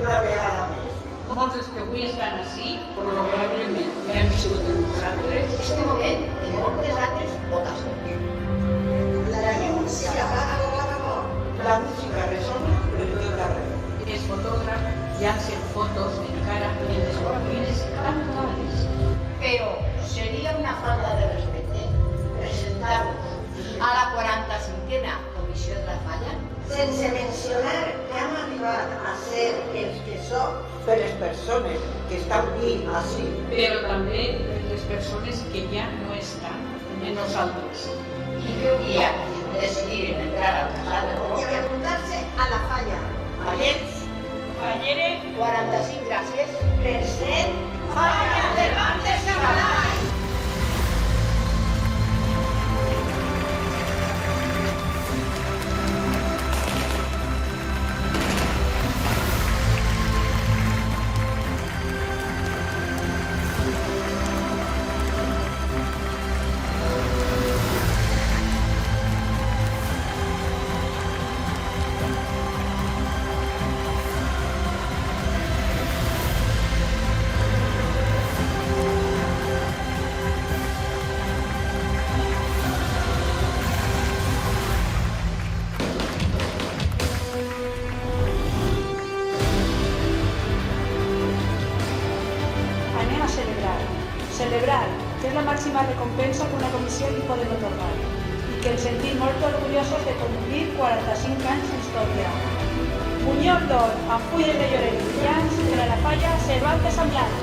una vegada més. Molts dels que avui estan així, probablement, que hem sigut amb nosaltres. Este moment i moltes altres votacions. La llum se apaga poc a poc. La música ressona per tot arreu. Els fotògrafs llancen fotos encara en les cortines cantades. Però seria una falta de respecte presentar-vos a la 45a Comissió de la Falla Sense mencionar que hem arribat a ser els que som per les persones que estan vivint així. Però també les persones que ja no estan en nosaltres. i que un dia decidiren entrar al casal de Colom I apuntar-se a la falla. Vallets, Fallere, 45 gràcies. Present. Falla Cervantes Sabalai! Anem a celebrar. Celebrar, que és la màxima recompensa que una comissió li podem otorgar i que ens sentim molt orgullosos de complir 45 anys d'història. Bunyol d'or, amb fulles de llorer brillants per a la falla Cervantes Amblada.